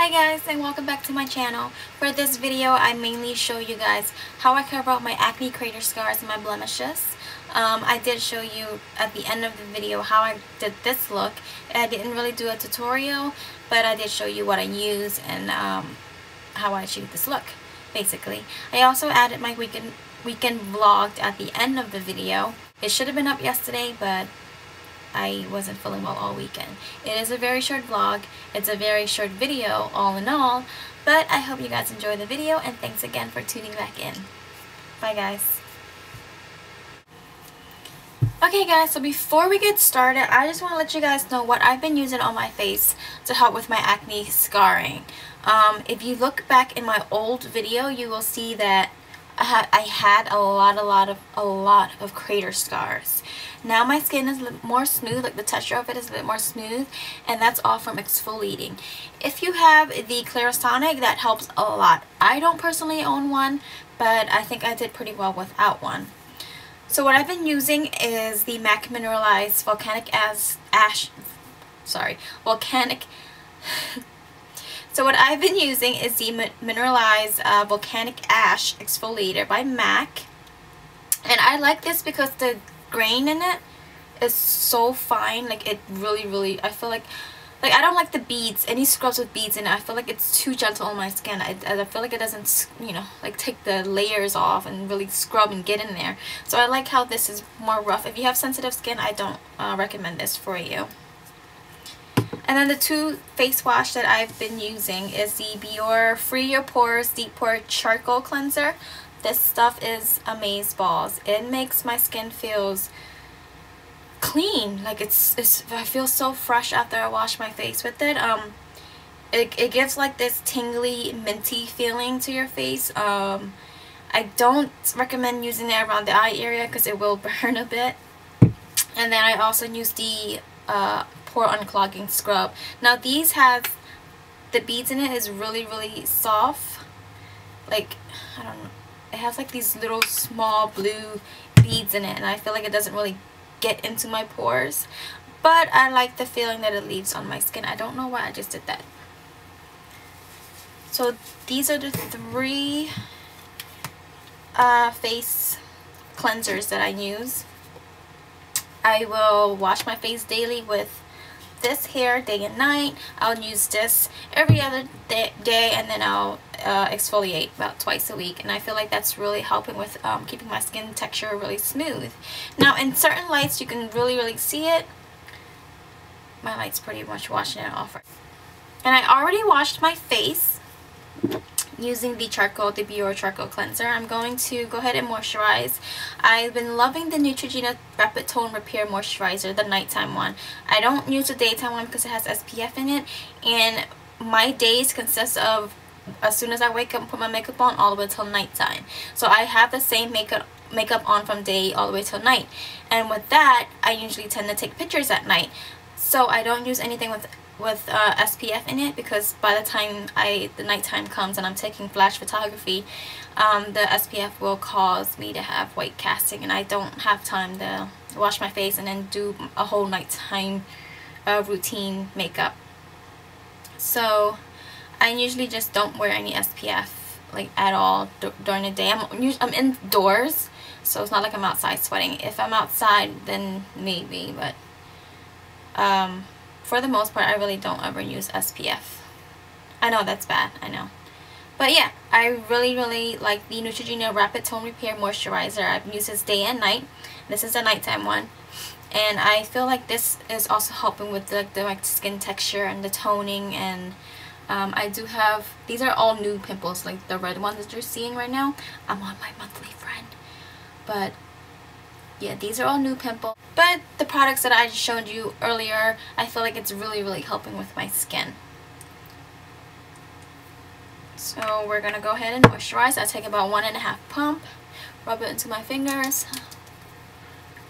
Hi guys, and welcome back to my channel. For this video, I mainly show you guys how I cover up my acne crater scars and my blemishes. I did show you at the end of the video how I did this look. I didn't really do a tutorial, but I did show you what I use and how I achieved this look, basically. I also added my weekend vlog at the end of the video. It should have been up yesterday, but I wasn't feeling well all weekend. It is a very short vlog. It's a very short video all in all, but I hope you guys enjoy the video, and thanks again for tuning back in. Bye guys. Okay guys, so before we get started, I just want to let you guys know what I've been using on my face to help with my acne scarring. If you look back in my old video, you will see that I had a lot of crater scars. Now my skin is a little more smooth, like the texture of it is a bit more smooth, and that's all from exfoliating. If you have the Clarisonic, that helps a lot. I don't personally own one, but I think I did pretty well without one. So what I've been using is the MAC Mineralized Volcanic So what I've been using is the Mineralized Volcanic Ash Exfoliator by MAC. And I like this because the grain in it is so fine. Like, it really, I feel like I don't like the beads, any scrubs with beads in it. I feel like it's too gentle on my skin. I feel like it doesn't, you know, like take the layers off and really scrub and get in there. So I like how this is more rough. If you have sensitive skin, I don't recommend this for you. And then the two face wash that I've been using is the Biore Free Your Pores Deep Pore Charcoal Cleanser. This stuff is amazeballs. It makes my skin feels clean. Like I feel so fresh after I wash my face with it. It gives like this tingly, minty feeling to your face. I don't recommend using it around the eye area because it will burn a bit. And then I also use the pore unclogging scrub. Now these have the beads in it is really soft. Like, I don't know, it has like these little small blue beads in it, and I feel like it doesn't really get into my pores, but I like the feeling that it leaves on my skin. I don't know why I just did that. So these are the three face cleansers that I use. I will wash my face daily with this here day and night. I'll use this every other day, and then I'll exfoliate about twice a week, and I feel like that's really helping with keeping my skin texture really smooth. Now in certain lights you can really see it. My light's pretty much washing it off. And I already washed my face using the Biore Charcoal Cleanser. I'm going to go ahead and moisturize. I've been loving the Neutrogena Rapid Tone Repair Moisturizer, the nighttime one. I don't use the daytime one because it has SPF in it, and my days consist of as soon as I wake up and put my makeup on all the way till nighttime. So I have the same makeup on from day all the way till night, and with that I usually tend to take pictures at night. So I don't use anything with SPF in it, because by the time the nighttime comes and I'm taking flash photography, the SPF will cause me to have white casting, and I don't have time to wash my face and then do a whole nighttime routine makeup. So I usually just don't wear any SPF like at all during the day. I'm indoors, so it's not like I'm outside sweating. If I'm outside, then maybe, but for the most part I really don't ever use SPF. I know that's bad, I know. But yeah, I really like the Neutrogena Rapid Tone Repair Moisturizer. I've used this day and night. This is a nighttime one, and I feel like this is also helping with the like skin texture and the toning. And I do have, these are all new pimples, like the red ones that you're seeing right now. I'm on my monthly friend, but yeah, these are all new pimples. But the products that I just showed you earlier, I feel like it's really helping with my skin. So we're gonna go ahead and moisturize. I take about 1.5 pump, rub it into my fingers,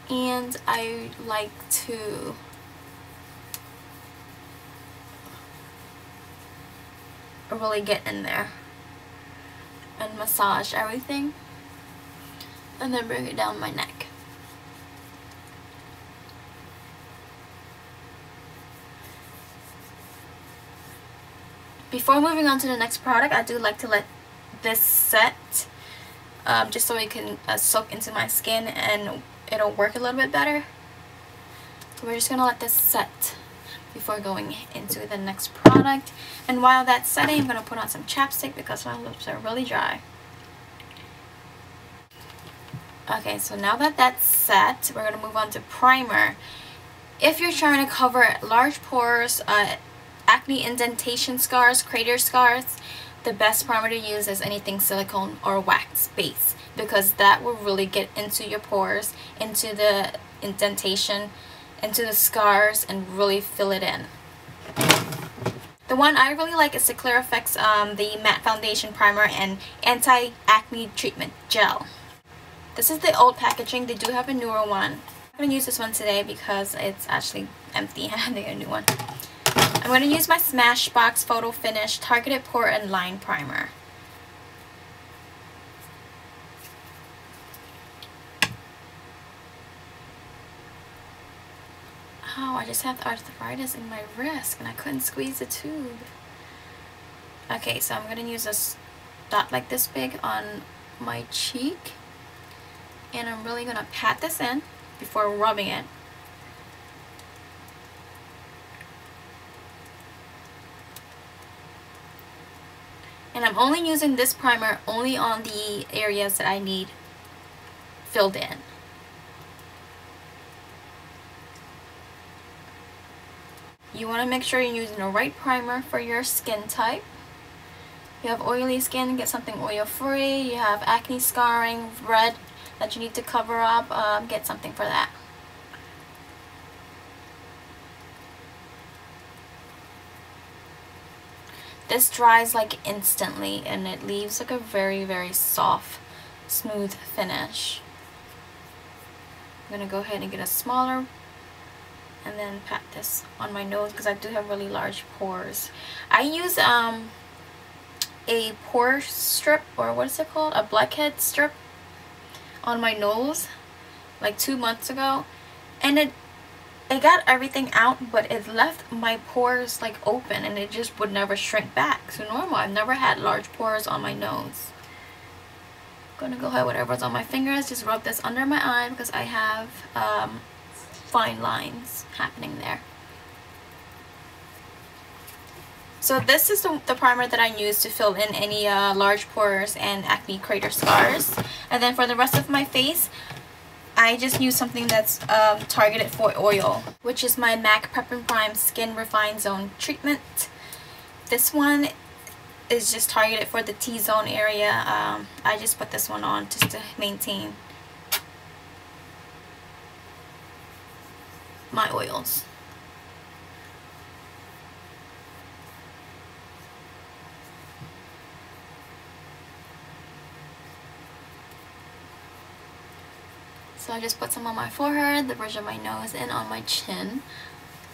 and I like to really get in there and massage everything, and then bring it down my neck. Before moving on to the next product, I do like to let this set just so it can soak into my skin and it'll work a little bit better. So we're just going to let this set before going into the next product. And while that's setting, I'm going to put on some chapstick because my lips are really dry. Okay, so now that that's set, we're going to move on to primer. If you're trying to cover large pores, acne indentation scars, crater scars, the best primer to use is anything silicone or wax base, because that will really get into your pores, into the indentation, into the scars, and really fill it in. The one I really like is the Clear Effects the Matte Foundation Primer and Anti-Acne Treatment Gel. This is the old packaging. They do have a newer one. I'm going to use this one today because it's actually empty and they got a new one. I'm going to use my Smashbox Photo Finish Targeted Pore and Line Primer. Oh, I just have arthritis in my wrist and I couldn't squeeze the tube. Okay, so I'm going to use a dot like this big on my cheek. And I'm really going to pat this in before rubbing it. And I'm only using this primer only on the areas that I need filled in. You want to make sure you're using the right primer for your skin type. You have oily skin, get something oil free. You have acne scarring, red that you need to cover up, get something for that. This dries like instantly and it leaves like a very, very soft, smooth finish. I'm going to go ahead and get a smaller and then pat this on my nose because I do have really large pores. I use a pore strip, or what is it called? A blackhead strip on my nose like 2 months ago, and it got everything out, but it left my pores like open and it just would never shrink back. So normal, I've never had large pores on my nose. I'm gonna go ahead, whatever's on my fingers, just rub this under my eye because I have fine lines happening there. So this is the primer that I use to fill in any large pores and acne crater scars. And then for the rest of my face, I just use something that's targeted for oil, which is my MAC Prep and Prime Skin Refine Zone Treatment. This one is just targeted for the T-zone area. I just put this one on just to maintain my oils. So I just put some on my forehead, the bridge of my nose, and on my chin.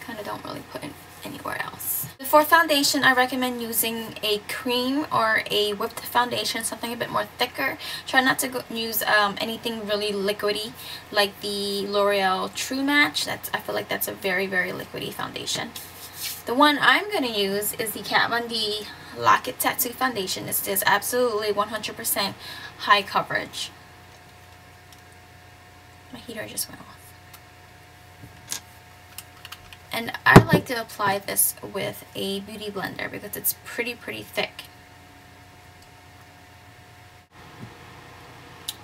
Kind of don't really put it anywhere else. For foundation, I recommend using a cream or a whipped foundation, something a bit more thicker. Try not to use anything really liquidy like the L'Oreal True Match. I feel like that's a very, very liquidy foundation. The one I'm going to use is the Kat Von D Lock It Tattoo Foundation. This is absolutely 100% high coverage. My heater just went off. And I like to apply this with a beauty blender because it's pretty thick.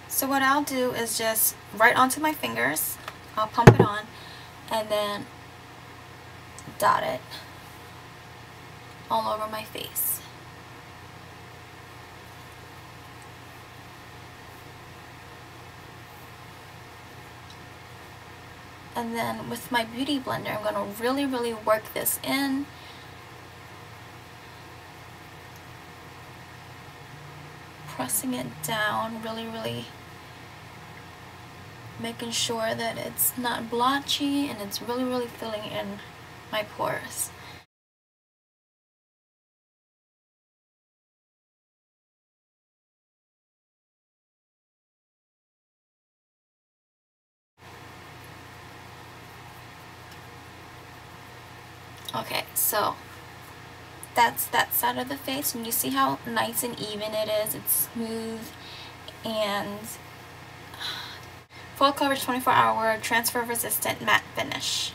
So what I'll do is just right onto my fingers, I'll pump it on and then dot it all over my face. And then with my beauty blender, I'm going to really work this in. Pressing it down, really making sure that it's not blotchy and it's really filling in my pores. Okay, so that's that side of the face, and you see how nice and even it is. It's smooth and full coverage, 24-hour, transfer resistant matte finish.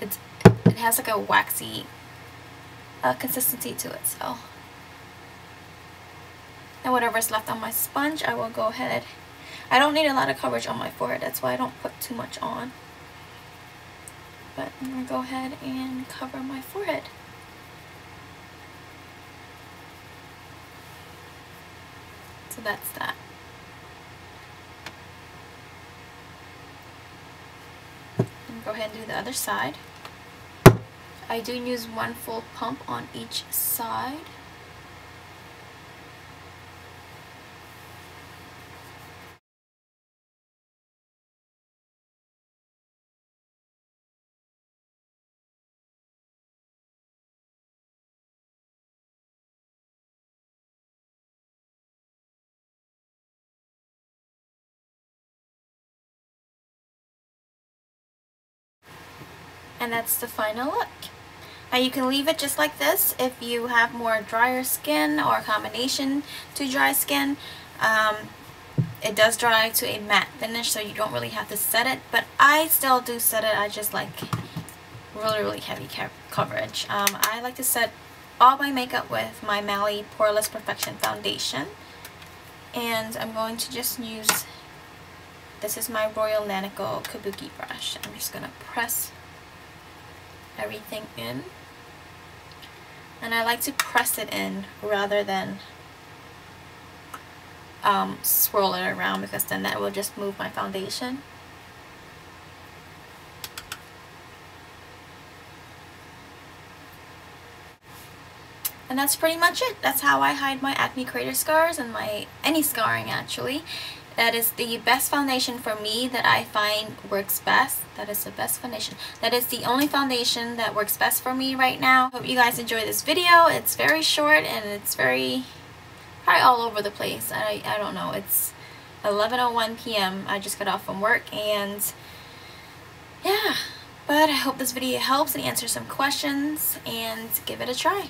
It has like a waxy consistency to it. So, and whatever's left on my sponge, I will go ahead. I don't need a lot of coverage on my forehead, that's why I don't put too much on. But I'm gonna go ahead and cover my forehead. So that's that. Go ahead and do the other side. I do use one full pump on each side. And that's the final look. Now you can leave it just like this if you have more drier skin or a combination to dry skin. It does dry to a matte finish, so you don't really have to set it, but I still do set it. I just like really heavy coverage. I like to set all my makeup with my MALI Poreless Perfection Foundation, and I'm going to just use, this is my Royal Lanico Kabuki brush. I'm just going to press everything in, and I like to press it in rather than swirl it around, because then that will just move my foundation. And that's pretty much it. That's how I hide my acne crater scars and any scarring actually. That is the best foundation for me that I find works best. That is the best foundation. That is the only foundation that works best for me right now. Hope you guys enjoy this video. It's very short and it's very, probably all over the place. I don't know. It's 11:01 p.m. I just got off from work, and yeah. But I hope this video helps and answers some questions, and give it a try.